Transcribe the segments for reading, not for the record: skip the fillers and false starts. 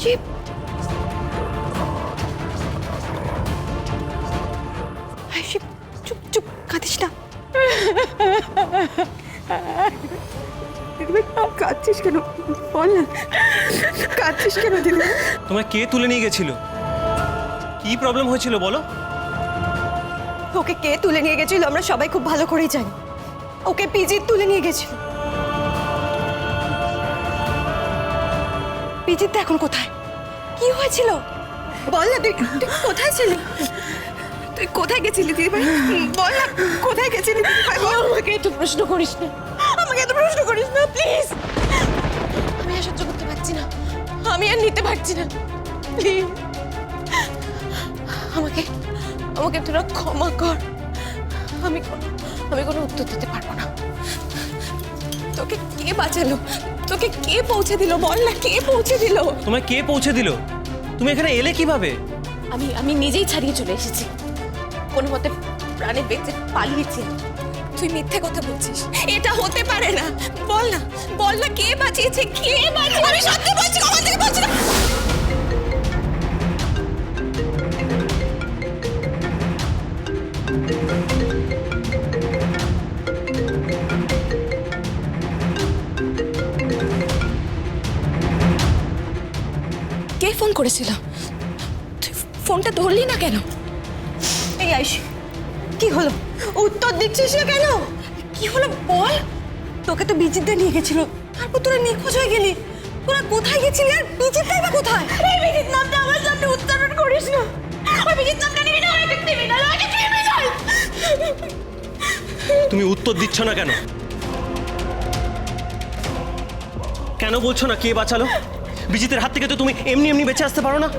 শিব, শিব চুপ চুপ, কাঁদিস না। দিদিভাই কাঁদছিস কেন? বল না, কাঁদছিস কেন দিদিভাই? তোমায় কে তুলে নিয়ে গেছিল? কি প্রবলেম হয়েছিল বলো? ওকে কে তুলে নিয়ে গেছিল আমরা সবাই খুব ভালো করেই জানি। ওকে পিজি তুলে নিয়ে গেছিল। পিজিতে এখন কোথায়? কি হয়েছিল বল না, তুই কোথায় ছিলি? তুই কোথায় গেছিলি দিদিভাই? বল না, কোথায় গেছিলি দিদিভাই? আমাকে এত প্রশ্ন করিস না, আমাকে এত প্রশ্ন করিস না প্লিজ। আমি আর সহ্য করতে পারছি না, আমি আর নিতে পারছি না, প্লিজ আমাকে আমাকে তোরা ক্ষমা কর। আমি কোনো উত্তর দিতে পারবো না। তোকে কে বাঁচালো? তোকে কে পৌঁছে দিল? বল না, কে পৌঁছে দিল? তোমায় কে পৌঁছে দিল? তুমি এখানে এলে কিভাবে? আমি নিজেই ছাড়িয়ে চলে এসেছি, কোনো মতে প্রাণে বেঁচে পালিয়েছি। তুই মিথ্যে কথা বলছিস, এটা হতে পারে না। বল না, বল না, কে বাঁচিয়েছে? কে বাঁচিয়েছে? আমি সত্যি বলছি, আমার থেকে বলছি না। কে ফোন করেছিল? তুই ফোনটা ধরলি না কেন? এই আয়ুষ, কি হলো? উত্তর দিচ্ছিস না কেন? কি হলো বল? তোকে তো বিজিতে নিয়ে গেছিল, তারপর তোরা নিখোঁজ হয়ে গেলি। তোরা কোথায় গেছিলি আর বিজিতটাই বা কোথায়? এই বিজিত নামটা আমার সামনে উচ্চারণ করিস না। ওই বিজিত নামটা নিবি না, ওই নিবি না, ওই নিবি না। তুমি উত্তর দিচ্ছ না কেন? কেন বলছো না কে বাঁচালো? বিজিতের হাত থেকে তো তুমি এমনি এমনি বেঁচে আসতে পারো না।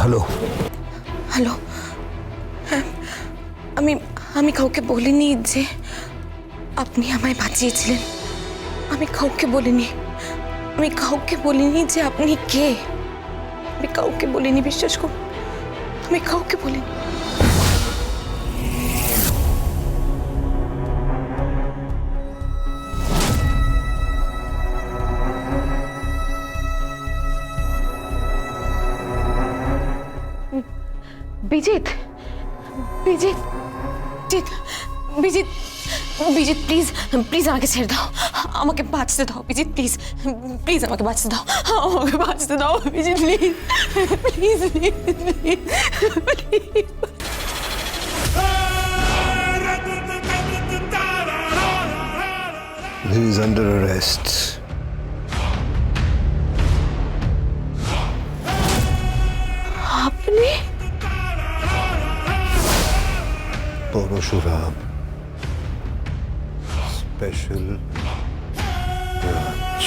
হ্যালো। হ্যালো, হ্যাঁ, আমি কাউকে বলিনি যে আপনি আমায় বাঁচিয়েছিলেন। আমি কাউকে বলিনি যে আপনি কে। আমি কাউকে বলিনি, বিশ্বাস করুন, আমি কাউকে বলিনি। বিজিত, বিজিত, বিজিত, বিজিত, বিজিত প্লিজ, প্লিজ আমাকে ছেড়ে দাও, আমাকে বাঁচতে দাও বিজিত, প্লিজ, প্লিজ আমাকে বাঁচতে দাও, আমাকে বাঁচতে দাও Bijit, please, please, please, please. He is under arrest. আপনি? Parashuram special branch.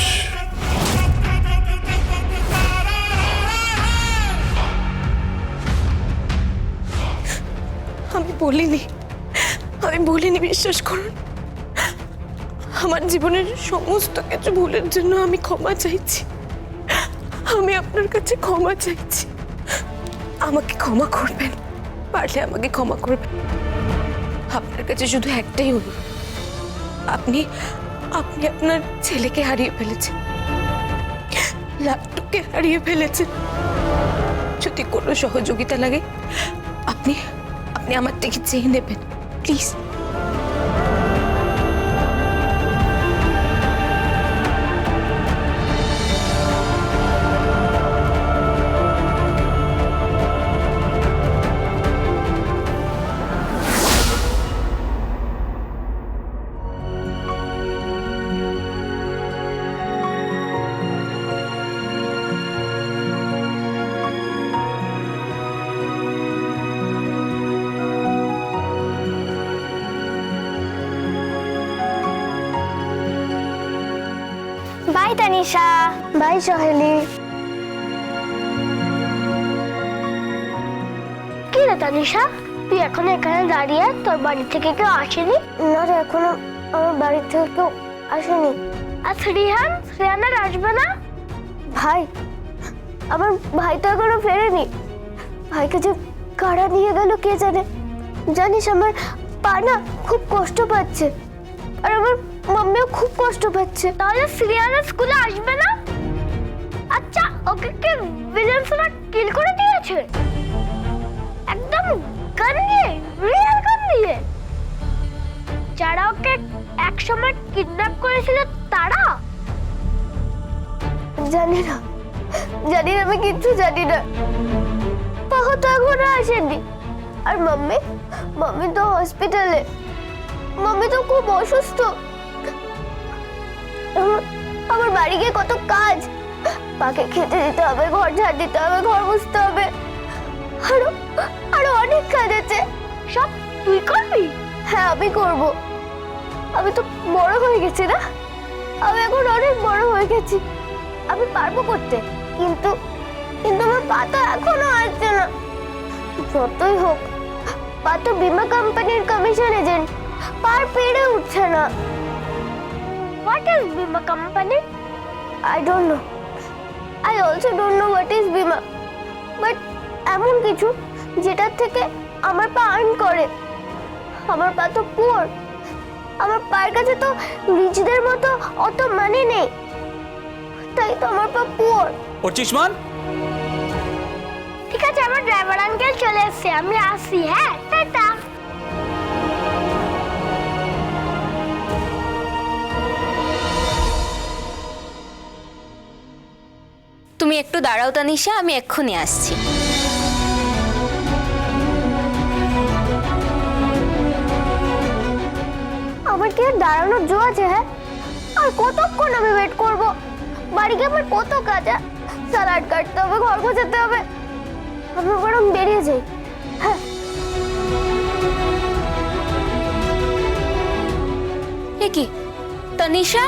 আমি বলিনি, বিশ্বাস করুন। আমার জীবনের সমস্ত কিছু ভুলের জন্য আমি ক্ষমা চাইছি। আমি আপনার কাছে ক্ষমা চাইছি, আমাকে ক্ষমা করবেন, পারলে আমাকে ক্ষমা করবেন। আপনার কাছে শুধু একটাই অনুরোধ, আপনি আপনার ছেলেকে হারিয়ে ফেলেছেন, লাট্টুকে হারিয়ে ফেলেছেন। যদি কোনো সহযোগিতা লাগে আপনি আমার থেকে চেয়ে নেবেন, প্লিজ। তানিশা। বাই সহেলি। কি রে তানিশা, তুই এখন এখানে দাঁড়িয়ে, তোর বাড়ি থেকে কেউ আসেনি? না রে, এখনো আমার বাড়ি থেকে কেউ আসেনি। আর শ্রেয়ানার আসবে না? ভাই, আমার ভাই তো এখনো ফেরেনি। ভাইকে যে কারা নিয়ে গেল কে জানে। জানিস আমার পা না খুব কষ্ট পাচ্ছে, আর আমার মাম্মিও খুব কষ্ট পাচ্ছে। তাহলে শ্রেয়ানা স্কুলে আসবে না? আচ্ছা, ওকে কে ভিলেন্সরা কিল করে দিয়েছে? একদম গান দিয়ে, রিয়েল গান দিয়ে? যারা ওকে একসময় কিডন্যাপ করেছিল তারা? জানি না, আমি কিচ্ছু জানি না। পাহা তো এখনো আসেনি। আর মাম্মি তো হসপিটালে। মাম্মি তো খুব অসুস্থ। আমার বাড়ি গিয়ে কত কাজ, পাকে খেতে দিতে হবে, ঘর ঝাড় দিতে হবে, ঘর মুছতে হবে, আরো অনেক কাজ আছে। সব তুই করবি? হ্যাঁ, আমি করব। আমি তো বড় হয়ে গেছি না, আমি এখন অনেক বড় হয়ে গেছি, আমি পারবো করতে। কিন্তু আমার পা তো এখনো আসছে না। যতই হোক, পা তো বীমা কোম্পানির কমিশন এজেন্ট, পার পেরে উঠছে না। হোয়াট ইজ বীমা company? I don't know. I also don't know what is বীমা, বাট এমন কিছু যেটার থেকে আমার পা আর্ন করে। আমার পা তো পুয়ার, আমার পায়ের কাছে তো রিচদের মতো অত মানি নেই, তাই তো আমার পা পুয়ার। পঁচিশমান, ঠিক আছে, আমার ড্রাইভার আঙ্কেল চলে এসেছে, আমি আসি। হ্যাঁ, টাটা। তুমি একটু দাঁড়াও তানিশা, আমি এক্ষুনি আসছি। আমার কি আর দাঁড়ানোর জো আছে? হ্যাঁ, আর কতক্ষণ আমি ওয়েট করব? বাড়ি গিয়ে আমার কত কাজ, স্যালাড কাটতে হবে, ঘর গোছাতে হবে। আমি বরং বেরিয়ে যাই। হ্যাঁ, এ কি তানিশা?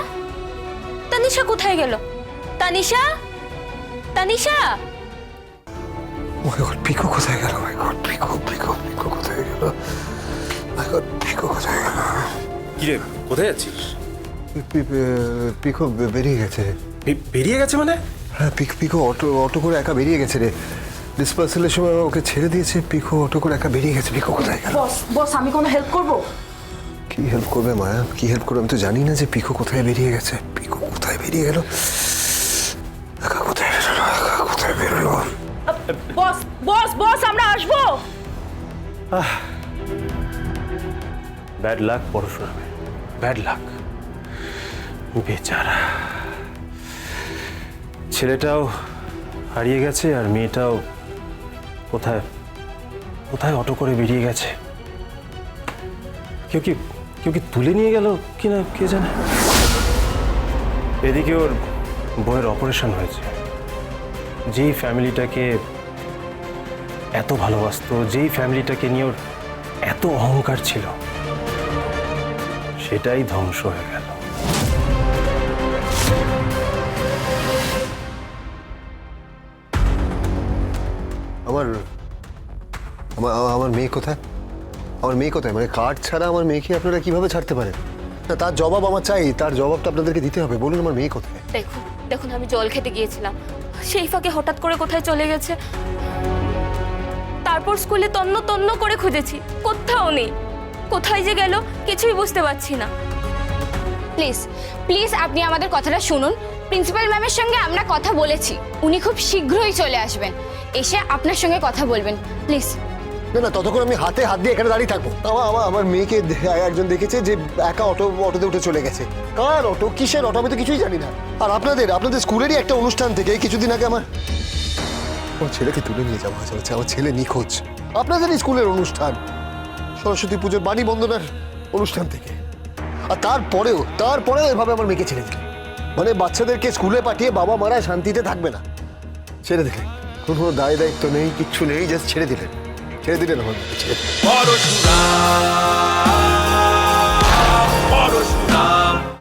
তানিশা কোথায় গেল? Tanisha, Tanisha! Oh my God, পিকো কোথায় গেল? My God, পিকো কোথায় গেল? My God, পিকো কোথায় গেল? কিরে কোথায় যাচ্ছিস? পিকো বেরিয়ে গেছে। বেরিয়ে গেছে মানে? হ্যাঁ, পিকো অটো করে একা বেরিয়ে গেছে রে। ডিসপার্সেলের সময় ওকে ছেড়ে দিয়েছে, পিকো অটো করে একা বেরিয়ে গেছে। পিকো কোথায় গেল? বস, আমি কোনো হেল্প করব? কি হেল্প করবে মায়া? কি হেল্প করবে? আমি তো জানি না যে পিকো কোথায় বেরিয়ে গেছে। পিকো কোথায় বেরিয়ে গেল? একা কোথায় বেরোলো? বস, আমরা আসবো। ব্যাড লাক পরশুরামে, ব্যাড লাক। বেচারা ছেলেটাও হারিয়ে গেছে, আর মেয়েটাও কোথায় অটো করে বেরিয়ে গেছে। কেউ কি তুলে নিয়ে গেল কিনা কে জানে। এদিকে ওর বইয়ের অপারেশন হয়েছে। যেই ফ্যামিলিটাকে এত ভালোবাসতো, যেই ফ্যামিলিটাকে নিয়ে ওর এত অহংকার ছিল, সেটাই ধ্বংস হয়ে গেল। আমার মেয়ে কোথায়? মানে কার্ড ছাড়া আমার মেয়েকে আপনারা কিভাবে ছাড়তে পারেন? না, তার জবাব আমার চাই, তার জবাবটা আপনাদেরকে দিতে হবে। বলুন, আমার মেয়ে কোথায়? দেখুন, আমি জল খেতে গিয়েছিলাম, সেই ফাঁকে হঠাৎ করে কোথায় চলে গেছে। তারপর স্কুলে তন্ন করে খুঁজেছি, কোথাও নেই। কোথায় যে গেল কিছুই বুঝতে পারছি না। প্লিজ আপনি আমাদের কথাটা শুনুন। প্রিন্সিপাল ম্যামের সঙ্গে আমরা কথা বলেছি, উনি খুব শীঘ্রই চলে আসবেন, এসে আপনার সঙ্গে কথা বলবেন। প্লিজ। না, ততক্ষণ আমি হাতে হাত দিয়ে এখানে দাঁড়িয়ে থাকবো? আমার মেয়েকে একজন দেখেছে যে একা অটোতে উঠে চলে গেছে। কার অটো, কিসের অটো, আমি তো কিছুই জানি না। আর আপনাদের স্কুলেরই একটা অনুষ্ঠান থেকে কিছুদিন আগে আমার ছেলেকে তুলে নিয়ে যাওয়া হয়েছে। আমার ছেলে নিখোঁজ। আপনাদেরই স্কুলের অনুষ্ঠান, সরস্বতী পুজোর বাণী বন্দনার অনুষ্ঠান থেকে। আর তারপরেও এভাবে আমার মেয়েকে ছেড়ে দিলেন। মানে বাচ্চাদেরকে স্কুলে পাঠিয়ে বাবা মারা শান্তিতে থাকবে না, ছেড়ে দিলেন। কোনো দায়িত্ব নেই, কিচ্ছু নেই, জাস্ট ছেড়ে দিলেন আমার মেয়েকে, ছেড়ে দিলেন।